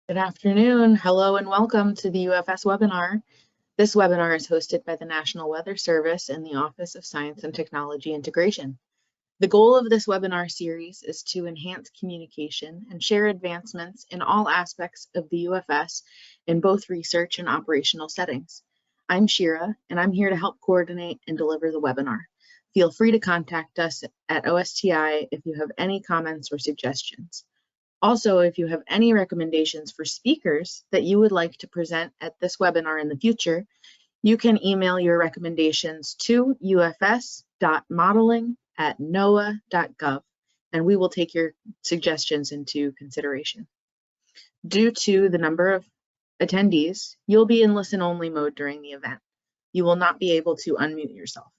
Good afternoon. Hello and welcome to the UFS webinar. This webinar is hosted by the National Weather Service and the Office of Science and Technology Integration. The goal of this webinar series is to enhance communication and share advancements in all aspects of the UFS in both research and operational settings. I'm Shira, and I'm here to help coordinate and deliver the webinar. Feel free to contact us at OSTI if you have any comments or suggestions. Also, if you have any recommendations for speakers that you would like to present at this webinar in the future, you can email your recommendations to ufs.modeling@noaa.gov, and we will take your suggestions into consideration. Due to the number of attendees, you'll be in listen-only mode during the event. You will not be able to unmute yourself.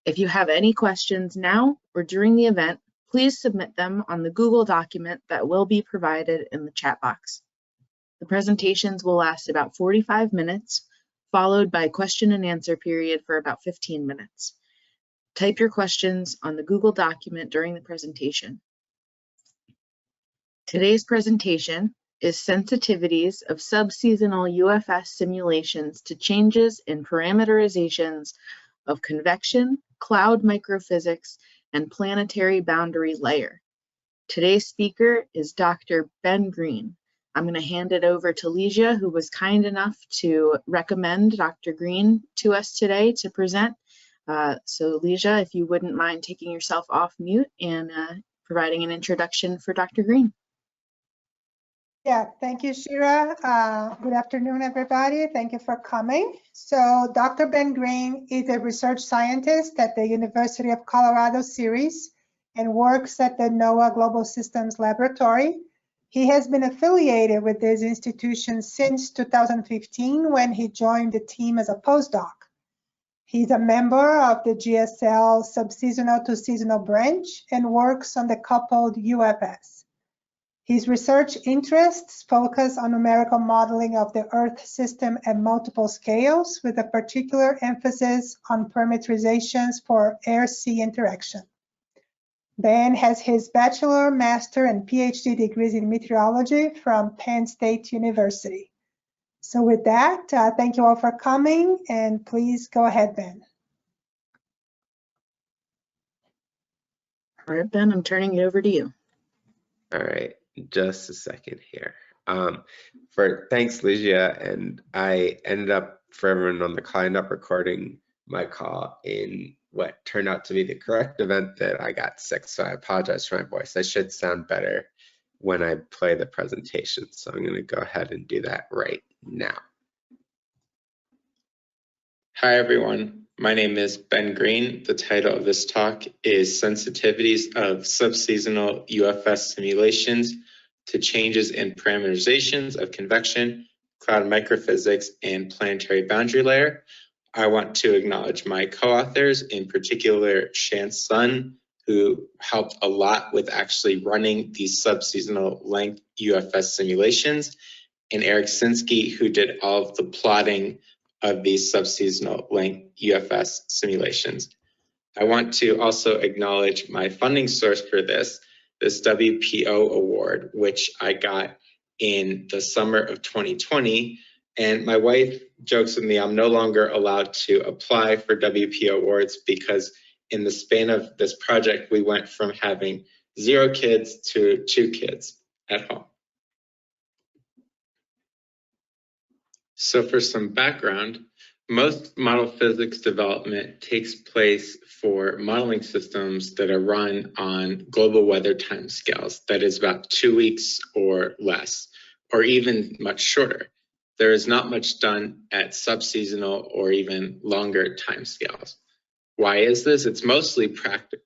If you have any questions now or during the event, please submit them on the Google document that will be provided in the chat box. The presentations will last about 45 minutes, followed by a question and answer period for about 15 minutes. Type your questions on the Google document during the presentation. Today's presentation is Sensitivities of Subseasonal UFS Simulations to Changes in Parameterizations of Convection, Cloud Microphysics, and Planetary Boundary Layer. Today's speaker is Dr. Ben Green. I'm going to hand it over to Lesia, who was kind enough to recommend Dr. Green to us today to present. So Lesia, if you wouldn't mind taking yourself off mute and providing an introduction for Dr. Green. Yeah, thank you, Shira. Good afternoon, everybody. Thank you for coming. So Dr. Ben Green is a research scientist at the University of Colorado series and works at the NOAA Global Systems Laboratory. He has been affiliated with this institution since 2015 when he joined the team as a postdoc. He's a member of the GSL Subseasonal to Seasonal branch and works on the coupled UFS. His research interests focus on numerical modeling of the Earth system at multiple scales, with a particular emphasis on parameterizations for air-sea interaction. Ben has his bachelor, master, and PhD degrees in meteorology from Penn State University. So with that, thank you all for coming, and please go ahead, Ben. All right, Ben, I'm turning it over to you. All right. Just a second here. Thanks, Lesia, and I ended up, for everyone on the call, up recording my call in what turned out to be the correct event that I got sick, so I apologize for my voice. I should sound better when I play the presentation, so I'm going to go ahead and do that right now. Hi, everyone. My name is Ben Green. The title of this talk is Sensitivities of Subseasonal UFS Simulations to Changes in Parameterizations of Convection, Cloud Microphysics, and Planetary Boundary Layer. I want to acknowledge my co-authors, in particular Shan Sun, who helped a lot with actually running these subseasonal length UFS simulations, and Eric Sinsky, who did all of the plotting of these subseasonal length UFS simulations. I want to also acknowledge my funding source for this WPO award, which I got in the summer of 2020. And my wife jokes with me, I'm no longer allowed to apply for WPO awards because in the span of this project, we went from having 0 kids to 2 kids at home. So for some background, most model physics development takes place for modeling systems that are run on global weather timescales, that is about 2 weeks or less, or even much shorter. There is not much done at subseasonal or even longer timescales. Why is this? It's mostly practical.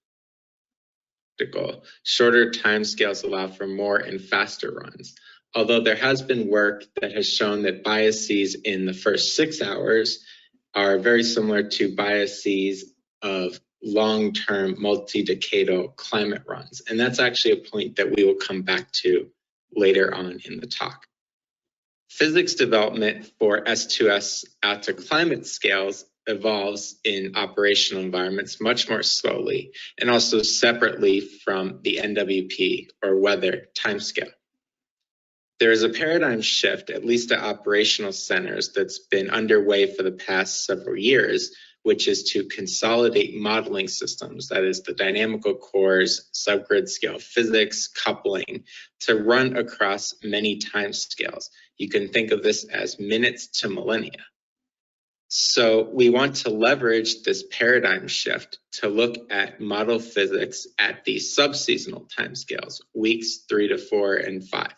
Shorter timescales allow for more and faster runs. Although there has been work that has shown that biases in the first 6 hours are very similar to biases of long-term multi-decadal climate runs. And that's actually a point that we will come back to later on in the talk. Physics development for S2S out to climate scales evolves in operational environments much more slowly and also separately from the NWP or weather timescale. There is a paradigm shift, at least at operational centers, that's been underway for the past several years, which is to consolidate modeling systems, that is the dynamical cores, subgrid scale physics, coupling, to run across many time scales. You can think of this as minutes to millennia. So we want to leverage this paradigm shift to look at model physics at the subseasonal timescales, weeks 3 to 4 and 5.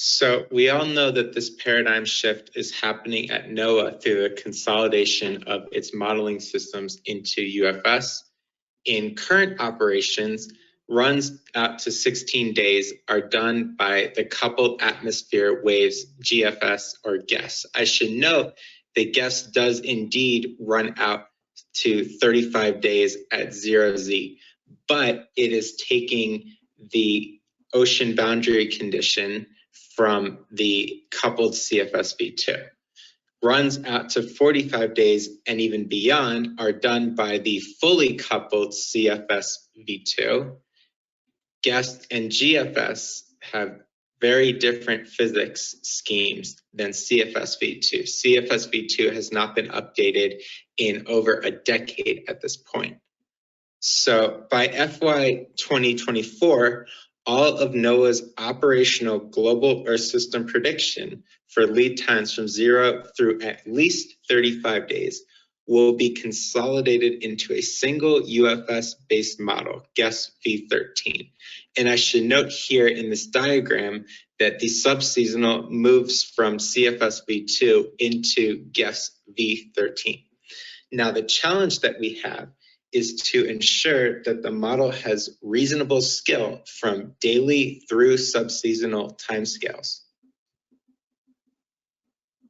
So we all know that this paradigm shift is happening at NOAA through the consolidation of its modeling systems into UFS. In current operations, runs out to 16 days are done by the coupled atmosphere waves GFS or GESS. I should note that GESS does indeed run out to 35 days at 0Z, but it is taking the ocean boundary condition from the coupled CFSV2. Runs out to 45 days and even beyond are done by the fully coupled CFSV2. GESS and GFS have very different physics schemes than CFSV2. CFSV2 has not been updated in over a decade at this point. So by FY 2024, all of NOAA's operational global Earth system prediction for lead times from 0 through at least 35 days will be consolidated into a single UFS-based model, GESS V13. And I should note here in this diagram that the subseasonal moves from CFS V2 into GESS V13. Now, the challenge that we have is to ensure that the model has reasonable skill from daily through subseasonal timescales.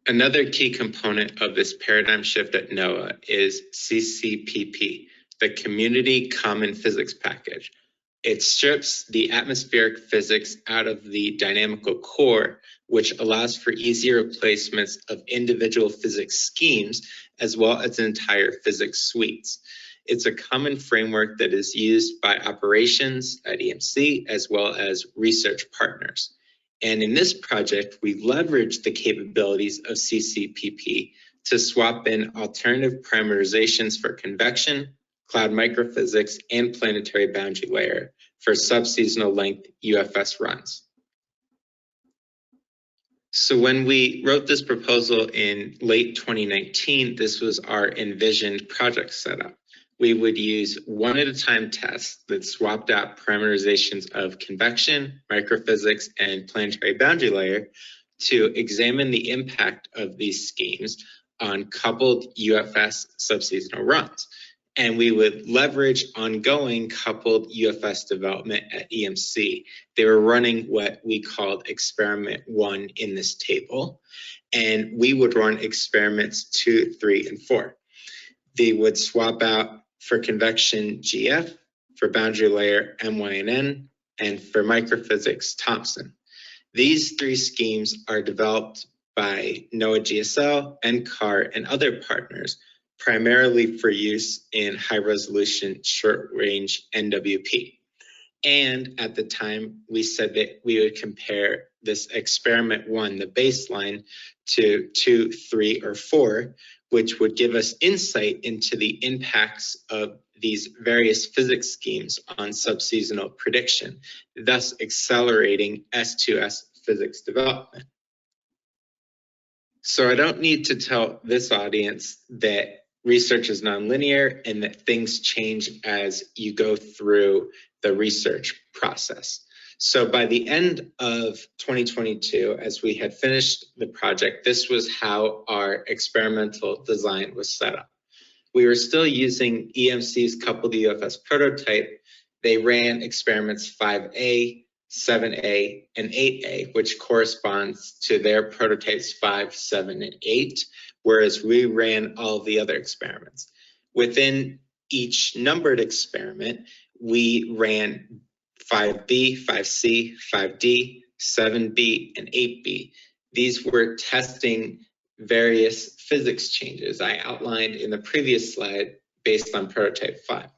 Another key component of this paradigm shift at NOAA is CCPP, the Community Common Physics Package. It strips the atmospheric physics out of the dynamical core, which allows for easier replacements of individual physics schemes, as well as entire physics suites. It's a common framework that is used by operations at EMC, as well as research partners. And in this project, we leveraged the capabilities of CCPP to swap in alternative parameterizations for convection, cloud microphysics, and planetary boundary layer for subseasonal length UFS runs. So when we wrote this proposal in late 2019, this was our envisioned project setup. We would use one-at-a-time tests that swapped out parameterizations of convection, microphysics, and planetary boundary layer to examine the impact of these schemes on coupled UFS subseasonal runs. And we would leverage ongoing coupled UFS development at EMC. They were running what we called experiment 1 in this table, and we would run experiments 2, 3, and 4. They would swap out for convection GF, for boundary layer MYNN, and for microphysics Thompson. These 3 schemes are developed by NOAA GSL, NCAR, and other partners, primarily for use in high-resolution short-range NWP. And at the time, we said that we would compare this experiment 1, the baseline, to 2, 3, or 4, which would give us insight into the impacts of these various physics schemes on subseasonal prediction, thus accelerating S2S physics development. So I don't need to tell this audience that research is nonlinear and that things change as you go through the research process. So by the end of 2022, as we had finished the project, this was how our experimental design was set up. We were still using EMC's coupled UFS prototype. They ran experiments 5A, 7A, and 8A, which corresponds to their prototypes 5, 7, and 8, whereas we ran all of the other experiments. Within each numbered experiment, we ran 5B, 5C, 5D, 7B, and 8B. These were testing various physics changes I outlined in the previous slide based on prototype 5.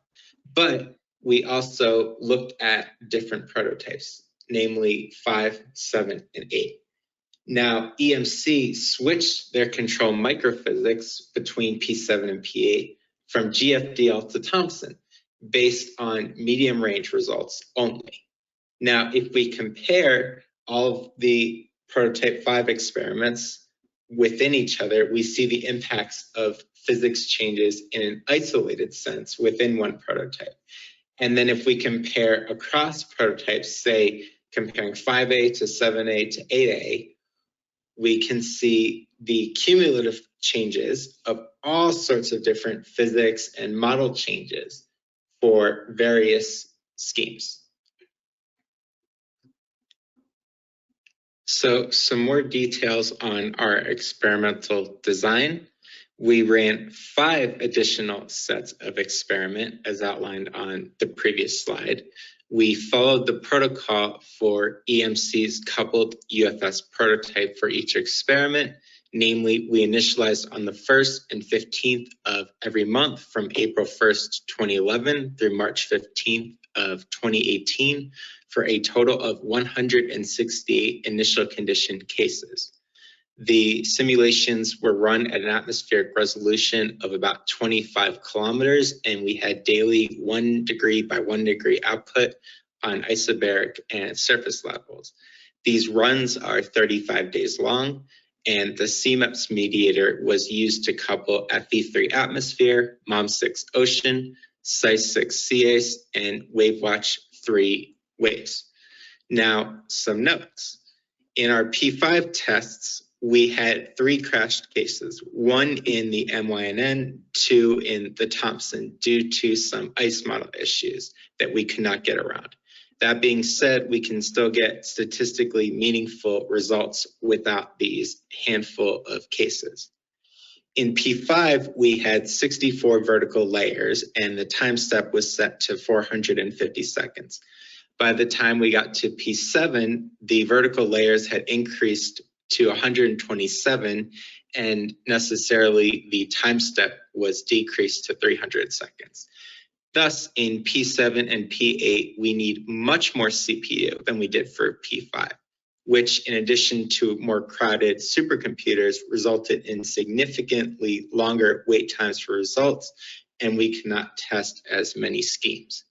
But we also looked at different prototypes. namely 5, 7, and 8. Now, EMC switched their control microphysics between P7 and P8 from GFDL to Thomson based on medium range results only. Now, if we compare all of the prototype 5 experiments within each other, we see the impacts of physics changes in an isolated sense within one prototype. And then if we compare across prototypes, say comparing 5A to 7A to 8A, we can see the cumulative changes of all sorts of different physics and model changes for various schemes. So some more details on our experimental design. We ran 5 additional sets of experiment as outlined on the previous slide. We followed the protocol for EMC's coupled UFS prototype for each experiment. Namely, we initialized on the 1st and 15th of every month from April 1st, 2011 through March 15th of 2018 for a total of 168 initial condition cases. The simulations were run at an atmospheric resolution of about 25 kilometers, and we had daily 1 degree by 1 degree output on isobaric and surface levels. These runs are 35 days long, and the CMEPS mediator was used to couple FE3 atmosphere, MOM6 ocean, SICE6 CACE, and WaveWatch 3 waves. Now, some notes. In our P5 tests, we had 3 crashed cases, 1 in the MYNN, 2 in the Thomson, due to some ice model issues that we could not get around. That being said, we can still get statistically meaningful results without these handful of cases. In P5, we had 64 vertical layers, and the time step was set to 450 seconds. By the time we got to P7, the vertical layers had increased to 127, and necessarily the time step was decreased to 300 seconds. Thus, in P7 and P8, we need much more CPU than we did for P5, which in addition to more crowded supercomputers resulted in significantly longer wait times for results, and we cannot test as many schemes.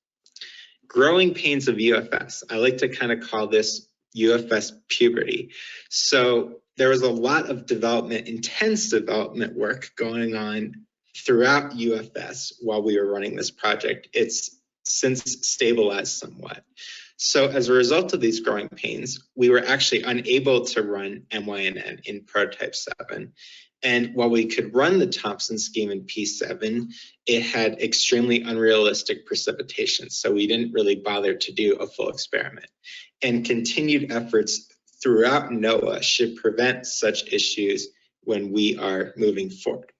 Growing pains of UFS. I like to kind of call this UFS puberty. So there was a lot of development, intense development work going on throughout UFS while we were running this project. It's since stabilized somewhat. So as a result of these growing pains, we were actually unable to run MYNN in prototype 7. And while we could run the Thomson scheme in P7, it had extremely unrealistic precipitation. So we didn't really bother to do a full experiment. And continued efforts throughout NOAA should prevent such issues when we are moving forward.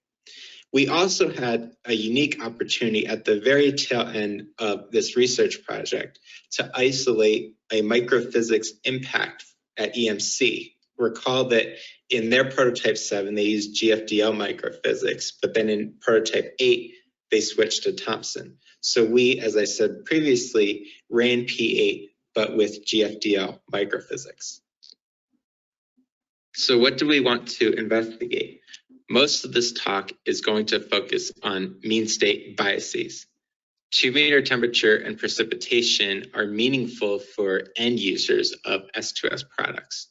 We also had a unique opportunity at the very tail end of this research project to isolate a microphysics impact at EMC. Recall that in their prototype 7, they used GFDL microphysics, but then in prototype 8, they switched to Thomson. So we, as I said previously, ran P8, but with GFDL microphysics. So what do we want to investigate? Most of this talk is going to focus on mean state biases. 2-meter temperature and precipitation are meaningful for end users of S2S products.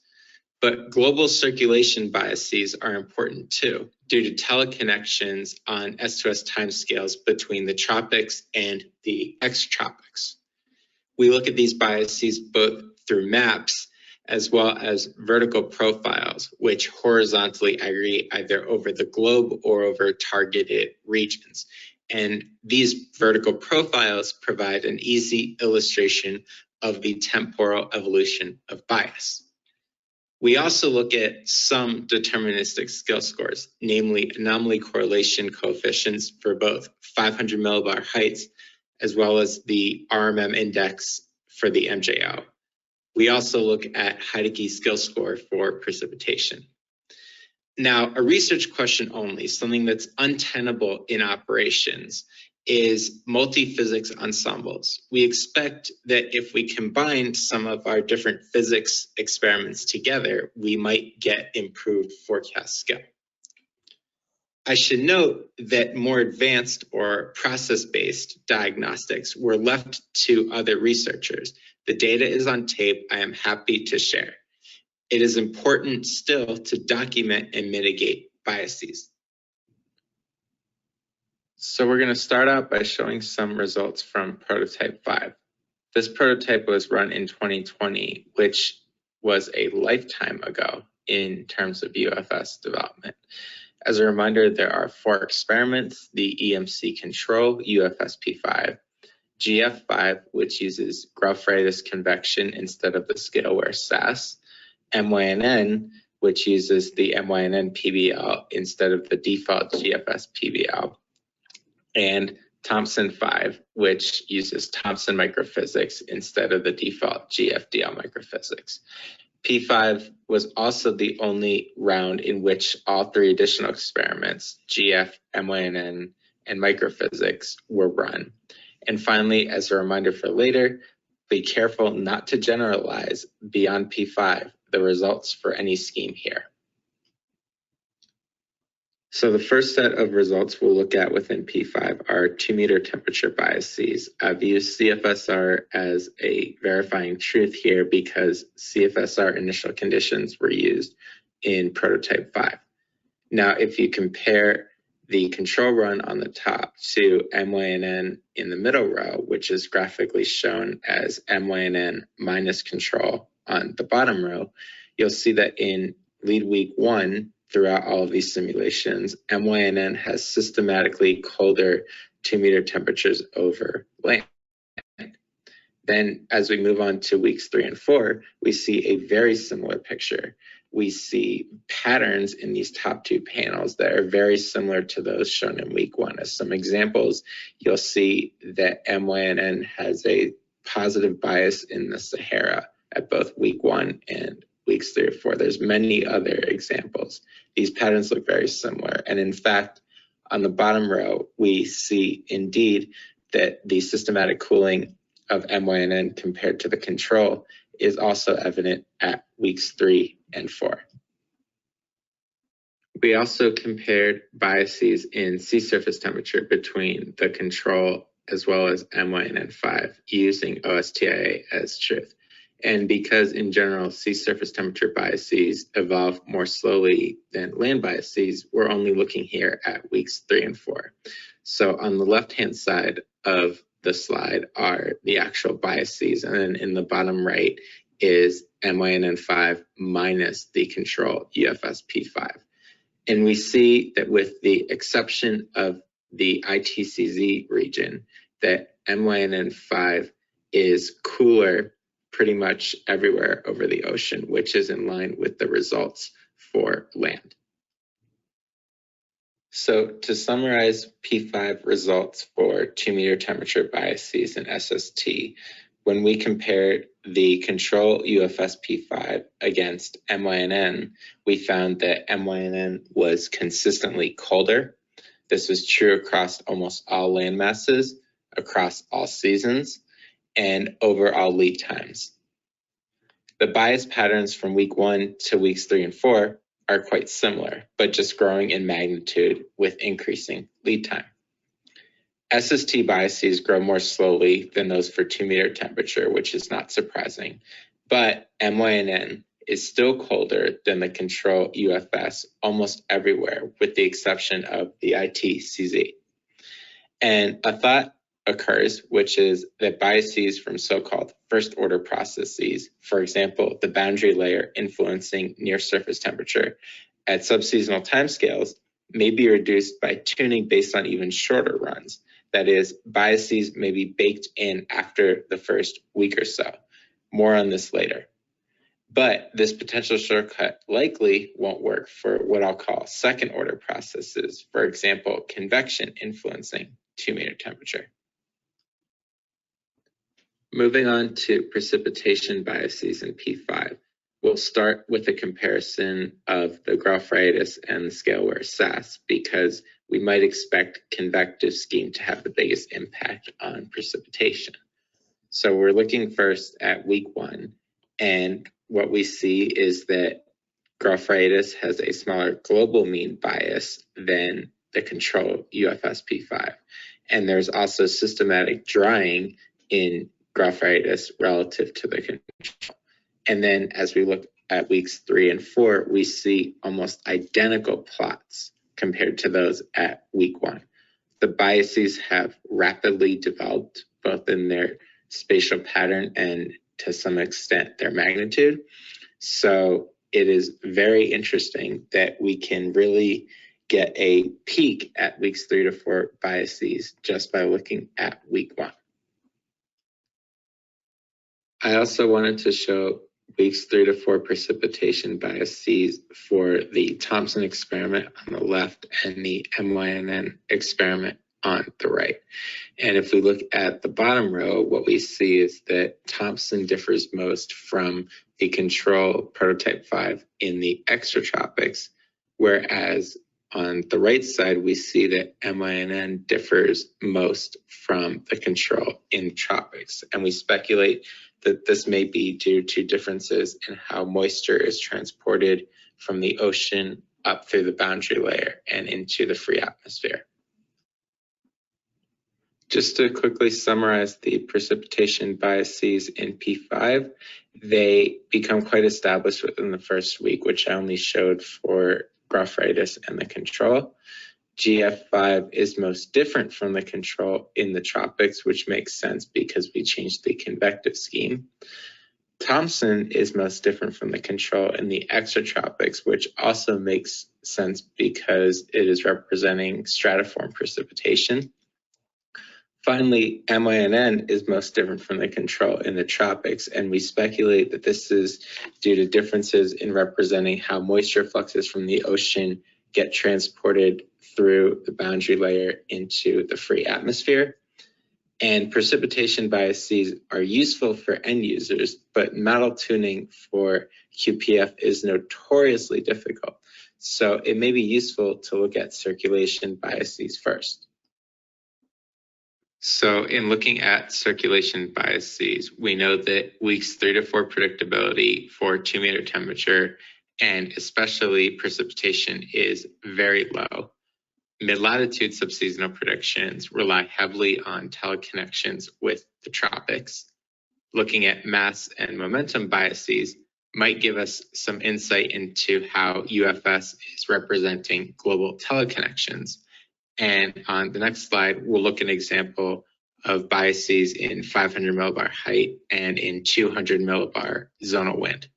But global circulation biases are important too, due to teleconnections on S2S timescales between the tropics and the extropics. We look at these biases both through maps as well as vertical profiles, which horizontally aggregate either over the globe or over targeted regions. And these vertical profiles provide an easy illustration of the temporal evolution of bias. We also look at some deterministic skill scores, namely anomaly correlation coefficients for both 500 millibar heights, as well as the RMM index for the MJO. We also look at Heidecke skill score for precipitation. Now, a research question only, something that's untenable in operations, is multi-physics ensembles. We expect that if we combine some of our different physics experiments together, we might get improved forecast skill. I should note that more advanced or process-based diagnostics were left to other researchers. The data is on tape. I am happy to share. It is important still to document and mitigate biases. So we're going to start out by showing some results from prototype 5. This prototype was run in 2020, which was a lifetime ago in terms of UFS development. As a reminder, there are 4 experiments: the EMC control, UFS P5, GF5, which uses Grauff-Radius convection instead of the scale-aware SAS, MYNN, which uses the MYNN PBL instead of the default GFS PBL, and Thomson 5, which uses Thomson microphysics instead of the default GFDL microphysics. P5 was also the only round in which all 3 additional experiments, GF, MYNN, and microphysics, were run. And finally, as a reminder for later, be careful not to generalize beyond P5 the results for any scheme here. So the first set of results we'll look at within P5 are 2-meter temperature biases. I've used CFSR as a verifying truth here because CFSR initial conditions were used in prototype 5. Now, if you compare the control run on the top to MYNN in the middle row, which is graphically shown as MYNN minus control on the bottom row, you'll see that in lead week 1, throughout all of these simulations, MYNN has systematically colder 2-meter temperatures over land. Then as we move on to weeks 3 and 4, we see a very similar picture. We see patterns in these top 2 panels that are very similar to those shown in week 1. As some examples, you'll see that MYNN has a positive bias in the Sahara at both week 1 and weeks 3 or 4. There's many other examples. These patterns look very similar. And in fact, on the bottom row, we see indeed that the systematic cooling of MYNN compared to the control is also evident at weeks 3 and 4. We also compared biases in sea surface temperature between the control as well as MYNN5 using OSTIA as truth. And because in general, sea surface temperature biases evolve more slowly than land biases, we're only looking here at weeks 3 and 4. So on the left-hand side of the slide are the actual biases, and then in the bottom right is MYNN5 minus the control UFS P5. And we see that with the exception of the ITCZ region, that MYNN5 is cooler pretty much everywhere over the ocean, which is in line with the results for land. So to summarize P5 results for 2-meter temperature biases in SST, when we compared the control UFS P5 against MYNN, we found that MYNN was consistently colder. This was true across almost all land masses, across all seasons, and over all lead times. The bias patterns from week 1 to weeks 3 and 4 are quite similar, but just growing in magnitude with increasing lead time. SST biases grow more slowly than those for 2-meter temperature, which is not surprising, but MYNN is still colder than the control UFS almost everywhere, with the exception of the ITCZ. And a thought occurs, which is that biases from so-called first-order processes, for example, the boundary layer influencing near-surface temperature at subseasonal timescales, may be reduced by tuning based on even shorter runs. That is, biases may be baked in after the first week or so. More on this later. But this potential shortcut likely won't work for what I'll call second-order processes, for example, convection influencing 2-meter temperature. Moving on to precipitation biases in P5, we'll start with a comparison of the Grauff-Radius and the scale-aware SAS because we might expect convective scheme to have the biggest impact on precipitation. So we're looking first at week 1, and what we see is that graphritis has a smaller global mean bias than the control UFS P5. And there's also systematic drying in graphritis relative to the control. And then as we look at weeks 3 and 4, we see almost identical plots compared to those at week 1. The biases have rapidly developed, both in their spatial pattern and to some extent their magnitude. So it is very interesting that we can really get a peek at weeks 3 to 4 biases just by looking at week 1. I also wanted to show weeks 3 to 4 precipitation biases for the Thomson experiment on the left and the MYNN experiment on the right. And if we look at the bottom row, what we see is that Thomson differs most from the control prototype 5 in the extratropics, whereas on the right side, we see that MYNN differs most from the control in tropics. And we speculate that this may be due to differences in how moisture is transported from the ocean up through the boundary layer and into the free atmosphere. Just to quickly summarize the precipitation biases in P5, they become quite established within the first week, which I only showed for graphritis and the control. GF5 is most different from the control in the tropics, which makes sense because we changed the convective scheme. Thomson is most different from the control in the extratropics, which also makes sense because it is representing stratiform precipitation. Finally, MYNN is most different from the control in the tropics, and we speculate that this is due to differences in representing how moisture fluxes from the ocean get transported through the boundary layer into the free atmosphere. And precipitation biases are useful for end users, but model tuning for QPF is notoriously difficult. So it may be useful to look at circulation biases first. So in looking at circulation biases, we know that weeks 3 to 4 predictability for 2-meter temperature and especially precipitation is very low. Mid-latitude subseasonal predictions rely heavily on teleconnections with the tropics. Looking at mass and momentum biases might give us some insight into how UFS is representing global teleconnections. And on the next slide, we'll look at an example of biases in 500 millibar height and in 200 millibar zonal wind.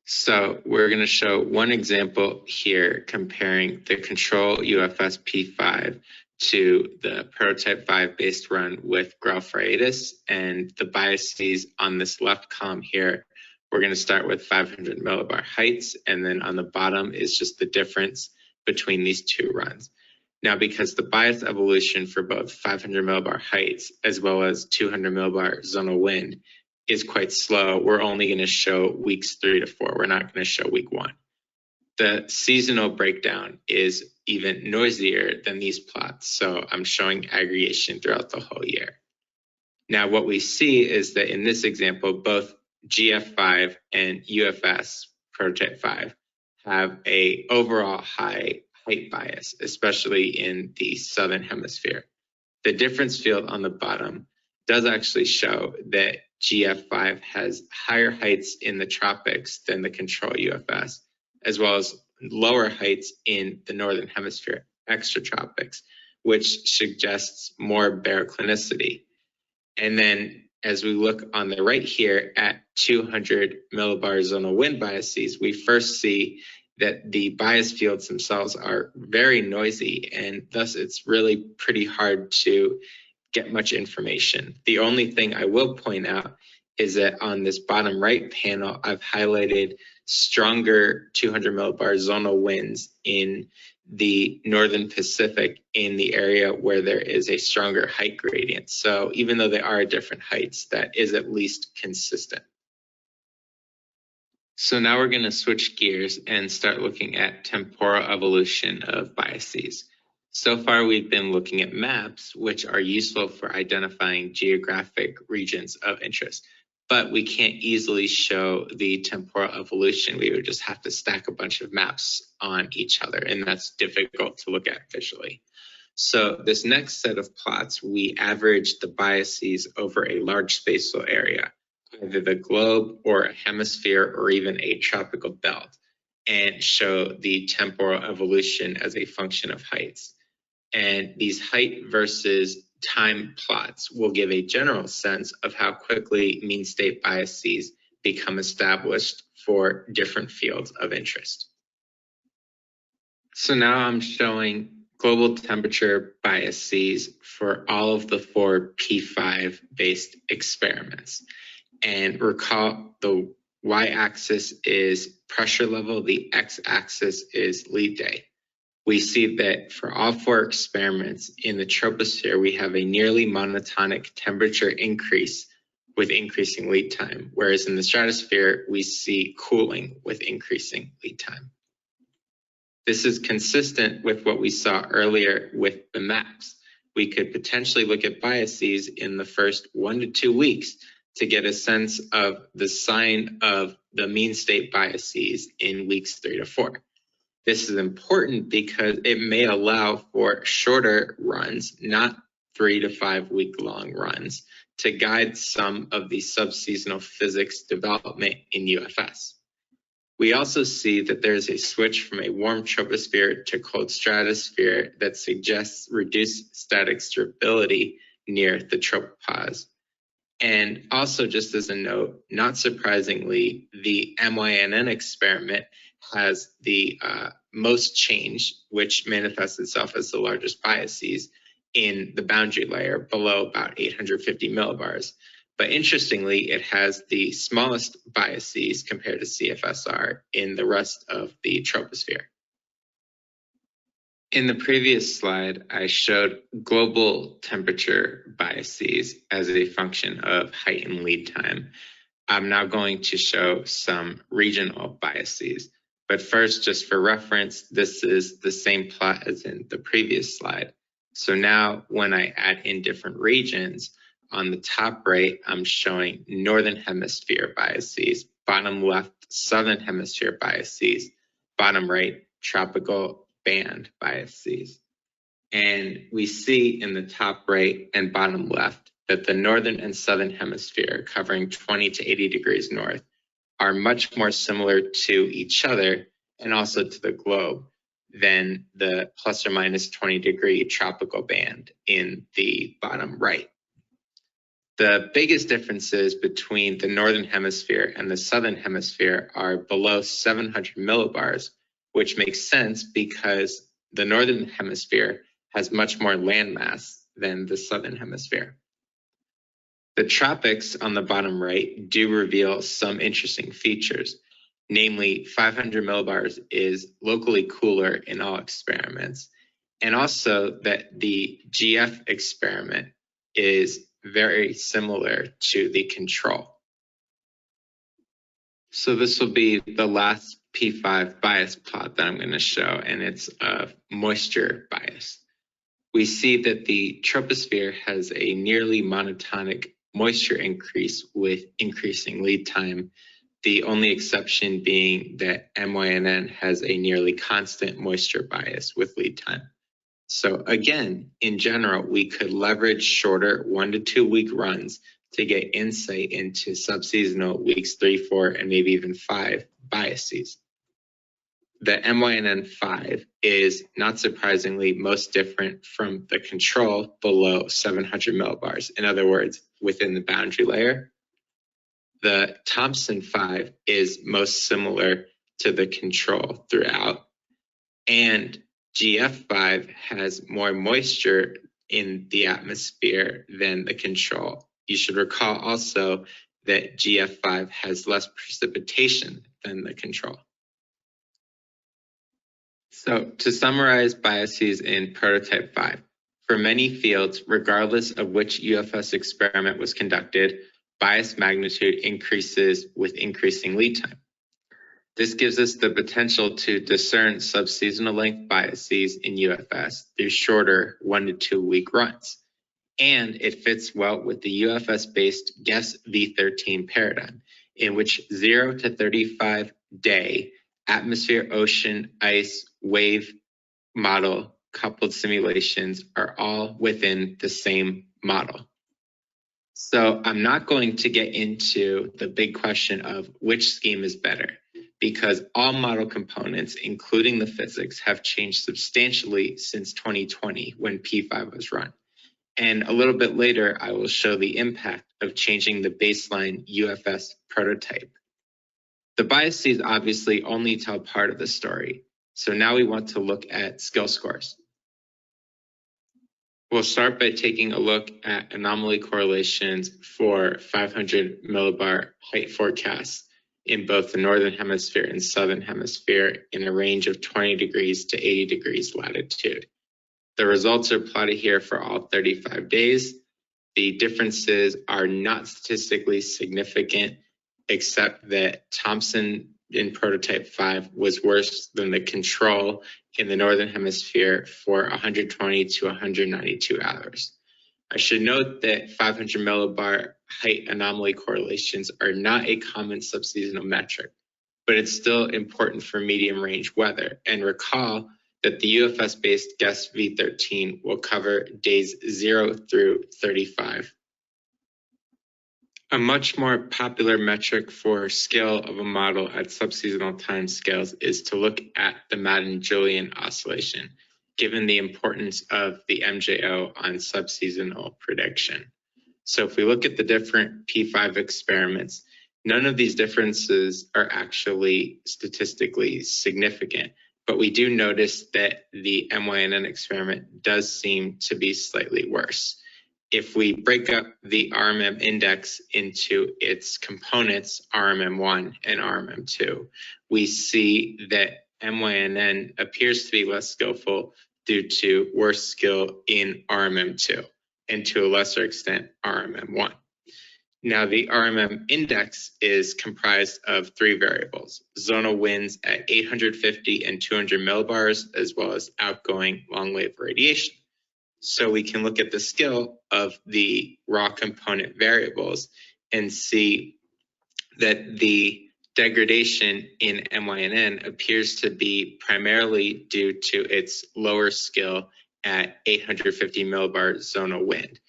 So we're going to show one example here comparing the control UFS P5 to the prototype 5 based run with graphritis, and the biases on this left column here. We're going to start with 500 millibar heights, and then on the bottom is just the difference between these two runs. Now, because the bias evolution for both 500 millibar heights as well as 200 millibar zonal wind is quite slow, we're only going to show weeks 3 to 4. We're not going to show week 1. The seasonal breakdown is even noisier than these plots, so I'm showing aggregation throughout the whole year. Now, what we see is that in this example, both GF5 and UFS prototype 5 have a overall high height bias, especially in the southern hemisphere. The difference field on the bottom does actually show that GF5 has higher heights in the tropics than the control UFS, as well as lower heights in the northern hemisphere extratropics, which suggests more baroclinicity. And then as we look on the right here at 200 millibar zonal wind biases, we first see that the bias fields themselves are very noisy, and thus it's really pretty hard to get much information. The only thing I will point out is that on this bottom right panel, I've highlighted stronger 200 millibar zonal winds in the northern Pacific in the area where there is a stronger height gradient. So even though they are at different heights, that is at least consistent. So now we're going to switch gears and start looking at temporal evolution of biases. So far, we've been looking at maps, which are useful for identifying geographic regions of interest. But we can't easily show the temporal evolution. We would just have to stack a bunch of maps on each other, and that's difficult to look at visually. So this next set of plots, we average the biases over a large spatial area, either the globe or a hemisphere or even a tropical belt, and show the temporal evolution as a function of heights. And these height versus time plots will give a general sense of how quickly mean state biases become established for different fields of interest. So now I'm showing global temperature biases for all of the 4 P5 based experiments. And recall the y-axis is pressure level, the x-axis is lead day. We see that for all 4 experiments in the troposphere, we have a nearly monotonic temperature increase with increasing lead time, whereas in the stratosphere, we see cooling with increasing lead time. This is consistent with what we saw earlier with the maps. We could potentially look at biases in the first 1 to 2 weeks to get a sense of the sign of the mean state biases in weeks 3 to 4. This is important because it may allow for shorter runs, not 3 to 5 week long runs, to guide some of the subseasonal physics development in UFS. We also see that there's a switch from a warm troposphere to cold stratosphere that suggests reduced static stability near the tropopause. And also, just as a note, not surprisingly, the MYNN experiment has the most change, which manifests itself as the largest biases in the boundary layer below about 850 millibars. But interestingly, it has the smallest biases compared to CFSR in the rest of the troposphere. In the previous slide, I showed global temperature biases as a function of height and lead time. I'm now going to show some regional biases. But first, just for reference, this is the same plot as in the previous slide. So now when I add in different regions, on the top right, I'm showing Northern Hemisphere biases, bottom left, Southern Hemisphere biases, bottom right, tropical band biases. And we see in the top right and bottom left that the Northern and Southern Hemisphere, covering 20 to 80 degrees north, are much more similar to each other and also to the globe than the plus or minus 20 degree tropical band in the bottom right. The biggest differences between the Northern Hemisphere and the Southern Hemisphere are below 700 millibars, which makes sense because the Northern Hemisphere has much more landmass than the Southern Hemisphere. The tropics on the bottom right do reveal some interesting features. Namely, 500 millibars is locally cooler in all experiments, and also that the GF experiment is very similar to the control. So this will be the last P5 bias plot that I'm going to show, and it's a moisture bias. We see that the troposphere has a nearly monotonic moisture increase with increasing lead time, the only exception being that MYNN has a nearly constant moisture bias with lead time. So again, in general, we could leverage shorter 1 to 2 week runs to get insight into subseasonal weeks 3, 4, and maybe even 5 biases. The MYNN5 is, not surprisingly, most different from the control below 700 millibars. In other words, within the boundary layer. The Thomson-5 is most similar to the control throughout. And GF5 has more moisture in the atmosphere than the control. You should recall also that GF5 has less precipitation than the control. So to summarize biases in prototype 5, for many fields, regardless of which UFS experiment was conducted, bias magnitude increases with increasing lead time. This gives us the potential to discern subseasonal length biases in UFS through shorter 1 to 2 week runs. And it fits well with the UFS-based Guess V13 paradigm, in which 0 to 35 day atmosphere, ocean, ice, wave model coupled simulations are all within the same model. So I'm not going to get into the big question of which scheme is better, because all model components, including the physics, have changed substantially since 2020 when P5 was run. And a little bit later, I will show the impact of changing the baseline UFS prototype. The biases obviously only tell part of the story. So now we want to look at skill scores. We'll start by taking a look at anomaly correlations for 500 millibar height forecasts in both the Northern Hemisphere and Southern Hemisphere in a range of 20 degrees to 80 degrees latitude. The results are plotted here for all 35 days. The differences are not statistically significant, except that Thompson in prototype 5 was worse than the control in the Northern Hemisphere for 120 to 192 hours. I should note that 500 millibar height anomaly correlations are not a common subseasonal metric, but it's still important for medium range weather. And recall that the UFS-based Guess V13 will cover days 0 through 35. A much more popular metric for scale of a model at subseasonal time scales is to look at the Madden-Julian oscillation, given the importance of the MJO on subseasonal prediction. So if we look at the different P5 experiments, none of these differences are actually statistically significant, but we do notice that the MYNN experiment does seem to be slightly worse. If we break up the RMM index into its components, RMM1 and RMM2, we see that MYNN appears to be less skillful due to worse skill in RMM2 and to a lesser extent, RMM1. Now, the RMM index is comprised of 3 variables: zonal winds at 850 and 200 millibars, as well as outgoing long wave radiation. So we can look at the skill of the raw component variables and see that the degradation in MYNN appears to be primarily due to its lower skill at 850 millibar zonal wind.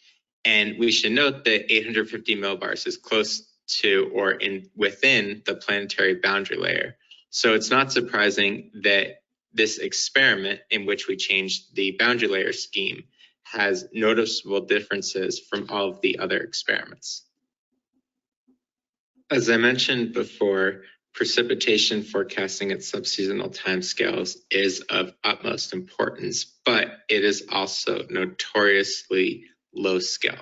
And we should note that 850 millibars is close to or within the planetary boundary layer. So it's not surprising that this experiment in which we changed the boundary layer scheme has noticeable differences from all of the other experiments. As I mentioned before, precipitation forecasting at subseasonal timescales is of utmost importance, but it is also notoriously low skill.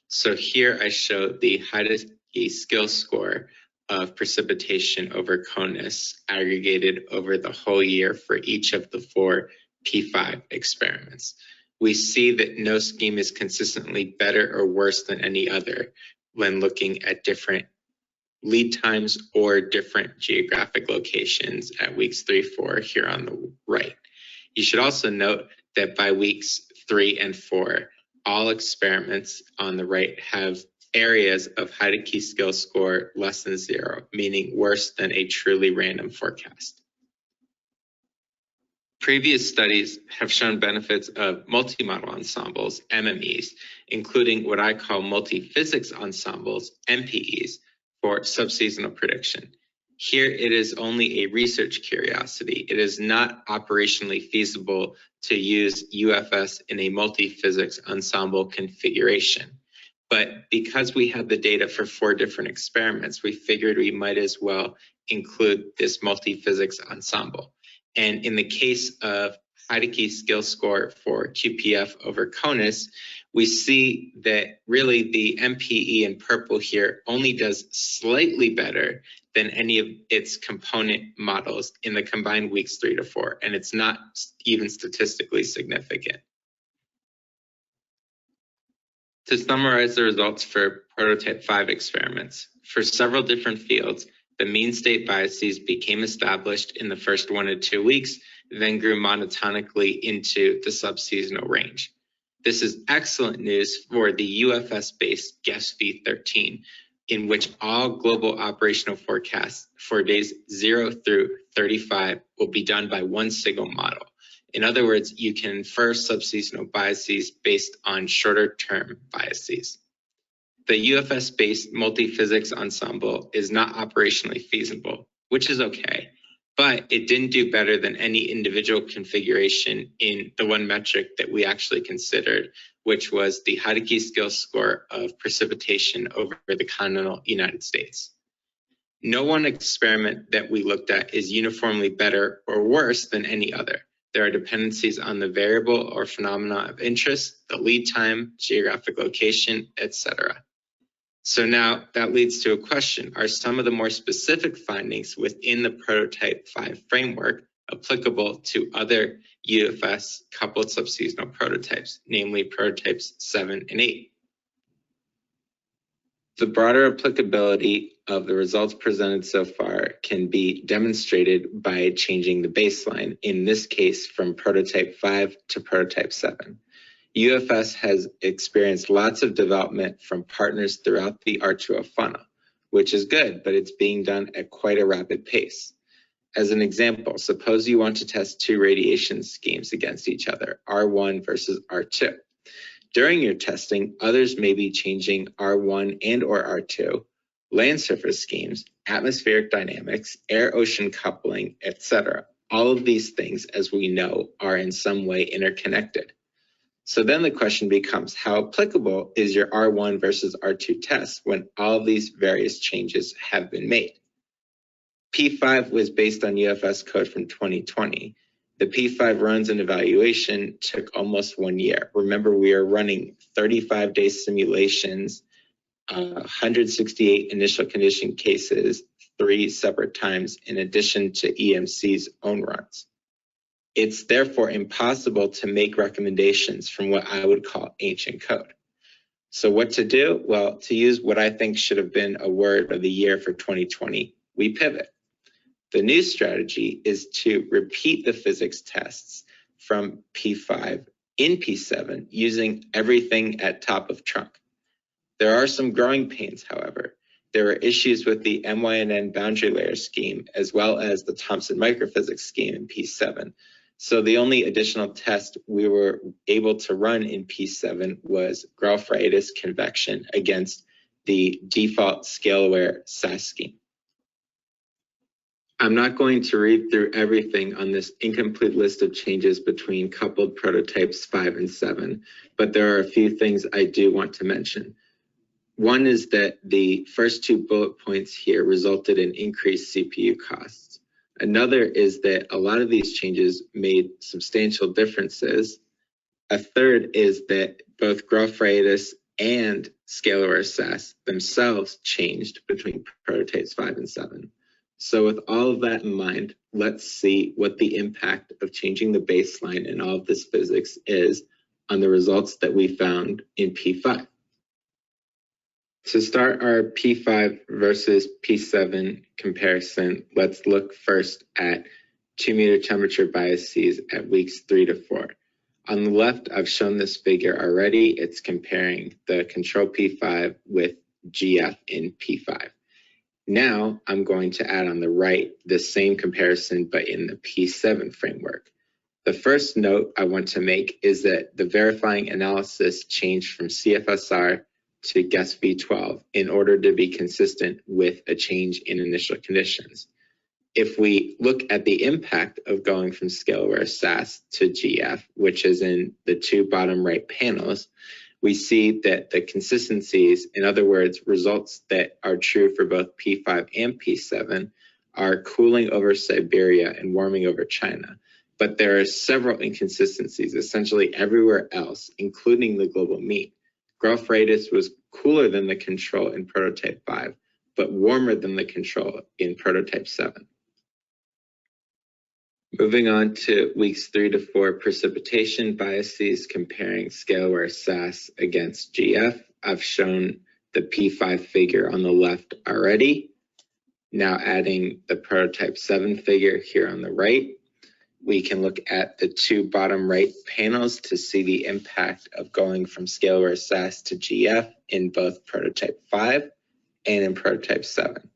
So here I show the Heidecke skill score of precipitation over CONUS aggregated over the whole year for each of the 4 P5 experiments. We see that no scheme is consistently better or worse than any other when looking at different lead times or different geographic locations at weeks 3, 4 here on the right. You should also note that by weeks 3 and 4, all experiments on the right have areas of Heidecke skill score less than 0, meaning worse than a truly random forecast. Previous studies have shown benefits of multi-model ensembles, MMEs, including what I call multi-physics ensembles, MPEs, for subseasonal prediction. Here it is only a research curiosity. It is not operationally feasible to use UFS in a multi-physics ensemble configuration. But because we had the data for 4 different experiments, we figured we might as well include this multi-physics ensemble. And in the case of Heidecke skill score for QPF over CONUS, we see that really the MPE in purple here only does slightly better than any of its component models in the combined weeks 3 to 4, and it's not even statistically significant. To summarize the results for prototype 5 experiments, for several different fields, The mean state biases became established in the first 1 to 2 weeks, then grew monotonically into the subseasonal range. This is excellent news for the UFS-based GESS v13, in which all global operational forecasts for days 0 through 35 will be done by one single model. In other words, you can infer subseasonal biases based on shorter-term biases. The UFS-based multi-physics ensemble is not operationally feasible, which is okay, but it didn't do better than any individual configuration in the one metric that we actually considered, which was the Hodicky skill score of precipitation over the continental United States. No one experiment that we looked at is uniformly better or worse than any other. There are dependencies on the variable or phenomena of interest, the lead time, geographic location, etc. So now that leads to a question. Are some of the more specific findings within the prototype 5 framework applicable to other UFS coupled subseasonal prototypes, namely prototypes 7 and 8? The broader applicability of the results presented so far can be demonstrated by changing the baseline, in this case from prototype 5 to prototype 7. UFS has experienced lots of development from partners throughout the R2O funnel, which is good, but it's being done at quite a rapid pace. As an example, suppose you want to test two radiation schemes against each other, R1 versus R2. During your testing, others may be changing R1 and or R2, land surface schemes, atmospheric dynamics, air-ocean coupling, etc. All of these things, as we know, are in some way interconnected. So then the question becomes, how applicable is your R1 versus R2 test when all of these various changes have been made? P5 was based on UFS code from 2020. The P5 runs and evaluation took almost 1 year. Remember, we are running 35-day simulations, 168 initial condition cases, 3 separate times, in addition to EMC's own runs. It's therefore impossible to make recommendations from what I would call ancient code. So what to do? Well, to use what I think should have been a word of the year for 2020, we pivot. The new strategy is to repeat the physics tests from P5 in P7 using everything at top of trunk. There are some growing pains, however. There are issues with the MYNN boundary layer scheme as well as the Thomson microphysics scheme in P7. So the only additional test we were able to run in P7 was Grauff-Raitis convection against the default scale-aware SAS scheme. I'm not going to read through everything on this incomplete list of changes between coupled prototypes 5 and 7, but there are a few things I do want to mention. One is that the first 2 bullet points here resulted in increased CPU costs. Another is that a lot of these changes made substantial differences. A third is that both Grauff-Raitis and scale-aware SAS themselves changed between prototypes 5 and 7. So with all of that in mind, let's see what the impact of changing the baseline in all of this physics is on the results that we found in P5. To start our P5 versus P7 comparison, let's look first at 2-meter temperature biases at weeks 3 to 4. On the left, I've shown this figure already. It's comparing the control P5 with GF in P5. Now I'm going to add on the right the same comparison, but in the P7 framework. The first note I want to make is that the verifying analysis changed from CFSR to GESS v12 in order to be consistent with a change in initial conditions. If we look at the impact of going from scale-aware SAS to GF, which is in the 2 bottom right panels, we see that the consistencies, in other words, results that are true for both P5 and P7, are cooling over Siberia and warming over China. But there are several inconsistencies essentially everywhere else, including the global mean. Grauff-Raitis was cooler than the control in prototype 5, but warmer than the control in prototype 7. Moving on to weeks 3 to 4 precipitation biases comparing scale-aware SAS against GF. I've shown the P5 figure on the left already. Now adding the prototype 7 figure here on the right, we can look at the two bottom right panels to see the impact of going from scale-aware SAS to GF in both prototype 5 and in prototype 7.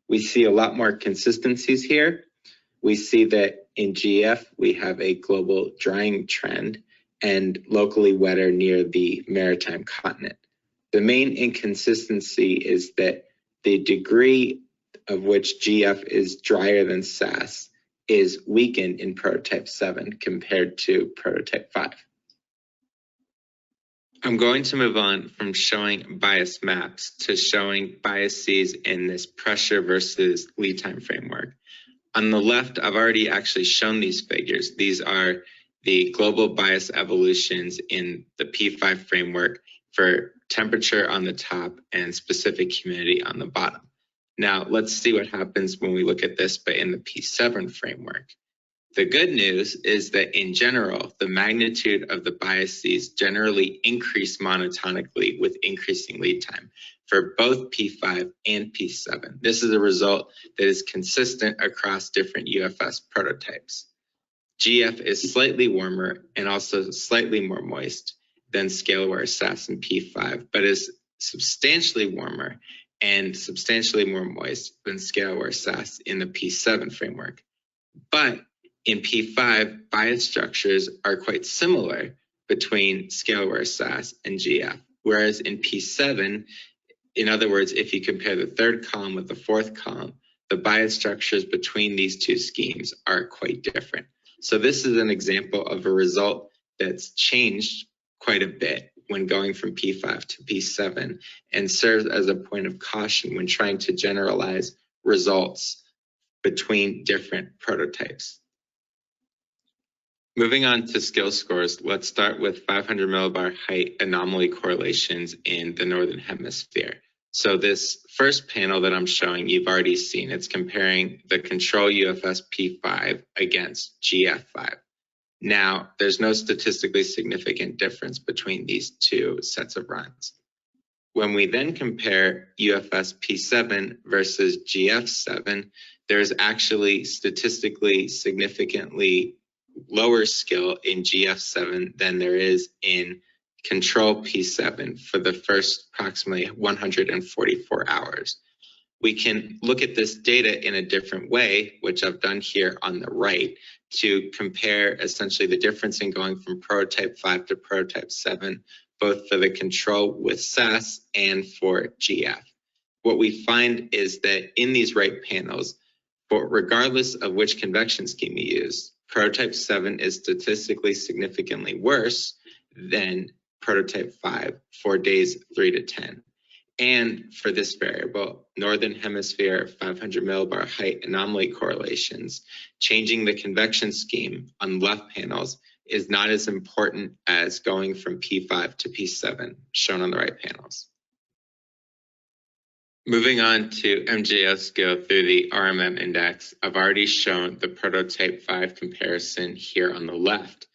We see a lot more consistencies here. We see that in GF, we have a global drying trend and locally wetter near the maritime continent. The main inconsistency is that the degree of which GF is drier than SAS is weakened in prototype 7 compared to prototype 5. I'm going to move on from showing bias maps to showing biases in this pressure versus lead time framework. On the left, I've already actually shown these figures. These are the global bias evolutions in the P5 framework for temperature on the top and specific humidity on the bottom. Now, let's see what happens when we look at this, but in the P7 framework. The good news is that in general, the magnitude of the biases generally increase monotonically with increasing lead time for both P5 and P7. This is a result that is consistent across different UFS prototypes. GF is slightly warmer and also slightly more moist than scale-aware SAS in P5, but is substantially warmer and substantially more moist than scale-aware SAS in the P7 framework. But in P5, bias structures are quite similar between scale-aware SAS and GF, whereas in P7, in other words, if you compare the third column with the fourth column, the bias structures between these two schemes are quite different. So this is an example of a result that's changed quite a bit when going from P5 to P7 and serves as a point of caution when trying to generalize results between different prototypes. Moving on to skill scores, let's start with 500 millibar height anomaly correlations in the Northern Hemisphere. So this first panel that I'm showing, you've already seen. It's comparing the control UFS P5 against GF5. Now, there's no statistically significant difference between these two sets of runs. When we then compare UFS P7 versus GF7, there's actually statistically significantly lower skill in GF7 than there is in control P7 for the first approximately 144 hours. We can look at this data in a different way, which I've done here on the right, to compare essentially the difference in going from prototype 5 to prototype 7, both for the control with SAS and for GF. What we find is that in these right panels, regardless of which convection scheme you use, prototype 7 is statistically significantly worse than prototype 5 for days 3 to 10. And for this variable, Northern Hemisphere 500 millibar height anomaly correlations, changing the convection scheme on left panels is not as important as going from P5 to P7, shown on the right panels. Moving on to MJO skill through the RMM index, I've already shown the prototype 5 comparison here on the left.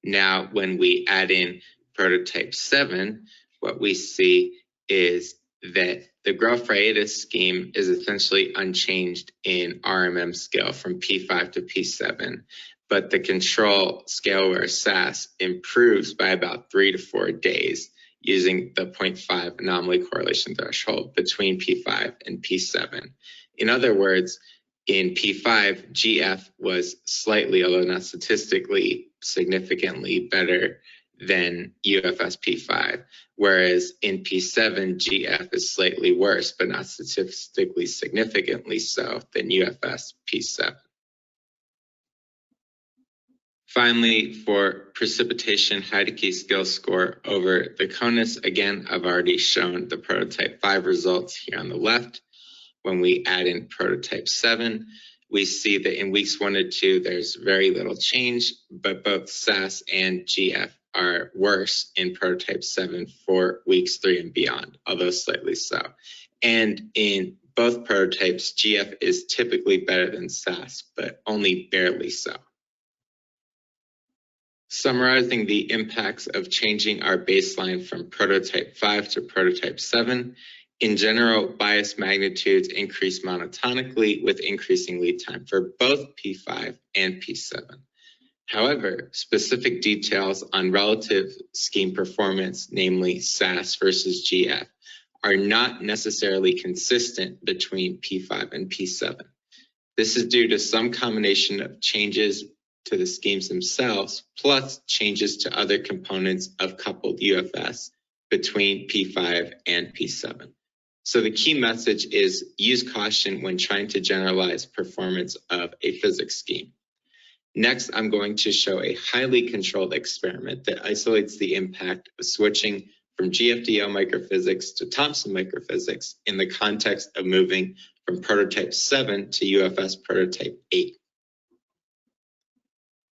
Now, when we add in prototype 7, what we see is that the Graph-Raitis scheme is essentially unchanged in RMM scale from P5 to P7, but the control scale-aware SAS improves by about 3 to 4 days using the 0.5 anomaly correlation threshold between P5 and P7. In other words, in P5, GF was slightly, although not statistically, significantly better than UFS P5, whereas in P7, GF is slightly worse, but not statistically significantly so than UFS P7. Finally, for precipitation Heidecke skill score over the CONUS, again, I've already shown the prototype 5 results here on the left. When we add in prototype 7, we see that in weeks 1 to 2, there's very little change, but both SAS and GF are worse in prototype 7 for weeks 3 and beyond, although slightly so. And in both prototypes, GF is typically better than SAS, but only barely so. Summarizing the impacts of changing our baseline from prototype 5 to prototype 7, In general, bias magnitudes increase monotonically with increasing lead time for both P5 and P7. However, specific details on relative scheme performance, namely SAS versus GF, are not necessarily consistent between P5 and P7. This is due to some combination of changes to the schemes themselves, plus changes to other components of coupled UFS between P5 and P7. So the key message is use caution when trying to generalize performance of a physics scheme. Next, I'm going to show a highly controlled experiment that isolates the impact of switching from GFDL microphysics to Thomson microphysics in the context of moving from prototype 7 to UFS prototype 8.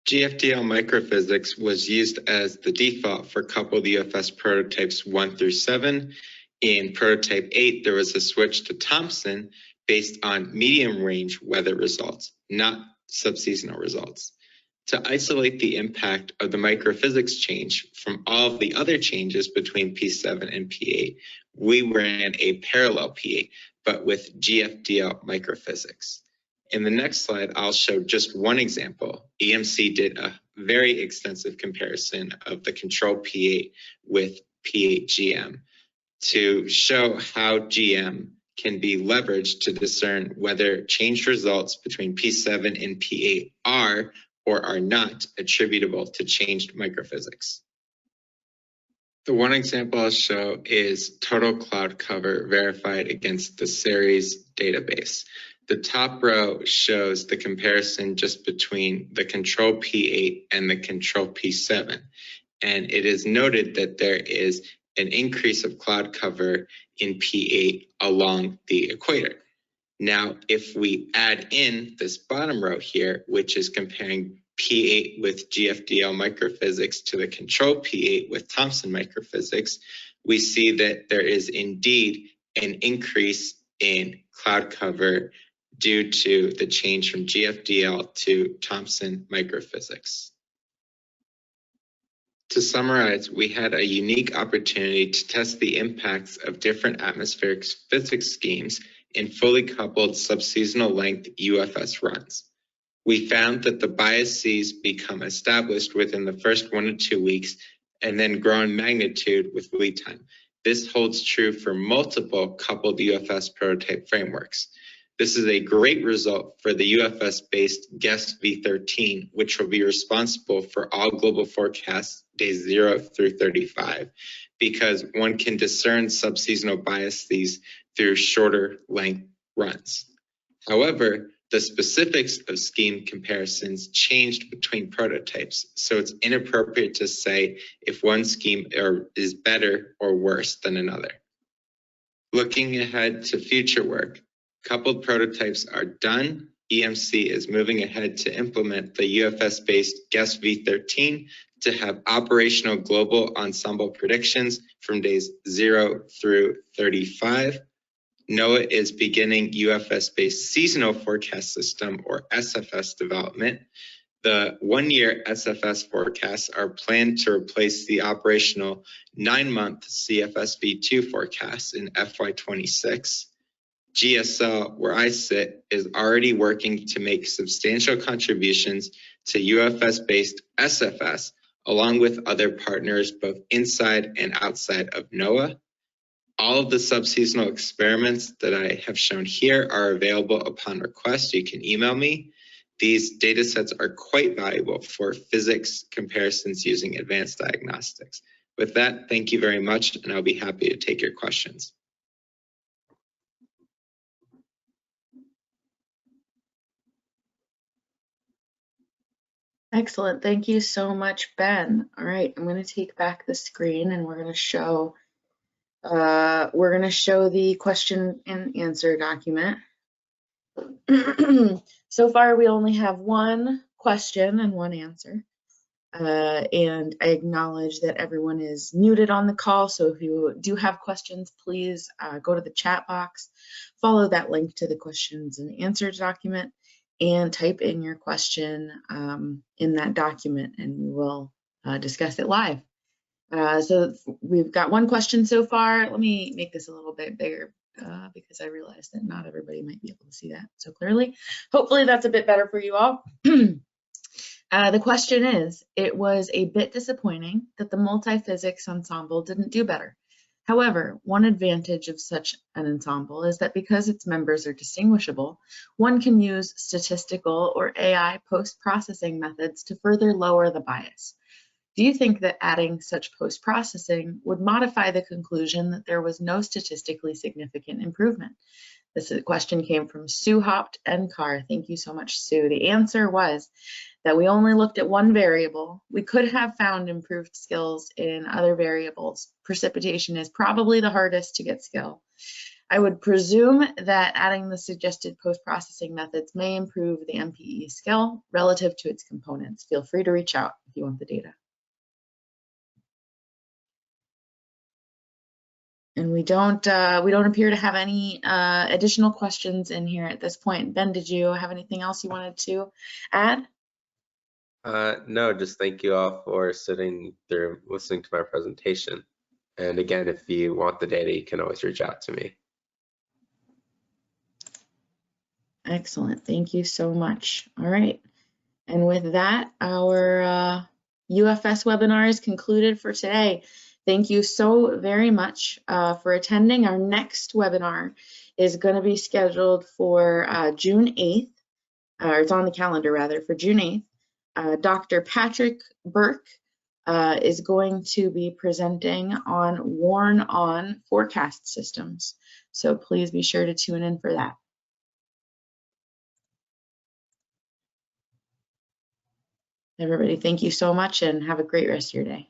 GFDL microphysics was used as the default for coupled UFS prototypes 1 through 7. In prototype 8, there was a switch to Thomson based on medium range weather results, not subseasonal results. To isolate the impact of the microphysics change from all of the other changes between P7 and P8, we ran a parallel P8, but with GFDL microphysics. In the next slide, I'll show just one example. EMC did a very extensive comparison of the control P8 with P8 GM to show how GM can be leveraged to discern whether changed results between P7 and P8 are or are not attributable to changed microphysics. The one example I'll show is total cloud cover verified against the series database. The top row shows the comparison just between the control P8 and the control P7. And it is noted that there is an increase of cloud cover in P8 along the equator. Now, if we add in this bottom row here, which is comparing P8 with GFDL microphysics to the control P8 with Thomson microphysics, we see that there is indeed an increase in cloud cover due to the change from GFDL to Thomson microphysics. To summarize, we had a unique opportunity to test the impacts of different atmospheric physics schemes in fully coupled subseasonal length UFS runs. We found that the biases become established within the first 1 to 2 weeks and then grow in magnitude with lead time. This holds true for multiple coupled UFS prototype frameworks. This is a great result for the UFS-based GUESS V13, which will be responsible for all global forecasts days 0 through 35, because one can discern subseasonal biases through shorter length runs. However, the specifics of scheme comparisons changed between prototypes, so it's inappropriate to say if one scheme is better or worse than another. Looking ahead to future work, coupled prototypes are done. EMC is moving ahead to implement the UFS-based GUESS V13 to have operational global ensemble predictions from days 0 through 35. NOAA is beginning UFS-based seasonal forecast system, or SFS, development. The 1-year SFS forecasts are planned to replace the operational 9-month CFSV2 forecasts in FY26. GSL, where I sit, is already working to make substantial contributions to UFS-based SFS, along with other partners both inside and outside of NOAA. All of the subseasonal experiments that I have shown here are available upon request. You can email me. These data sets are quite valuable for physics comparisons using advanced diagnostics. With that, thank you very much, and I'll be happy to take your questions. Excellent. Thank you so much, Ben. All right, I'm going to take back the screen and we're going to show the question and answer document. So far, we only have one question and one answer. And I acknowledge that everyone is muted on the call. So if you do have questions, please go to the chat box, follow that link to the questions and answers document, and type in your question in that document, and we will discuss it live. So we've got one question so far. Let me make this a little bit bigger because I realized that not everybody might be able to see that so clearly. Hopefully that's a bit better for you all. The question is, it was a bit disappointing that the multi-physics ensemble didn't do better. However, one advantage of such an ensemble is that because its members are distinguishable, one can use statistical or AI post-processing methods to further lower the bias. Do you think that adding such post-processing would modify the conclusion that there was no statistically significant improvement? This question came from Sue Hopt NCAR. Thank you so much, Sue. The answer was that we only looked at one variable. We could have found improved skills in other variables. Precipitation is probably the hardest to get skill. I would presume that adding the suggested post-processing methods may improve the MPE skill relative to its components. Feel free to reach out if you want the data. And we don't appear to have any additional questions in here at this point. Ben, did you have anything else you wanted to add? No, just thank you all for sitting through, listening to my presentation. And again, if you want the data, you can always reach out to me. Excellent, thank you so much. All right, and with that, our UFS webinar is concluded for today. Thank you so very much for attending. Our next webinar is going to be scheduled for June 8th, or it's on the calendar rather, for June 8th. Dr. Patrick Burke is going to be presenting on worn-on forecast systems. So please be sure to tune in for that. Everybody, thank you so much and have a great rest of your day.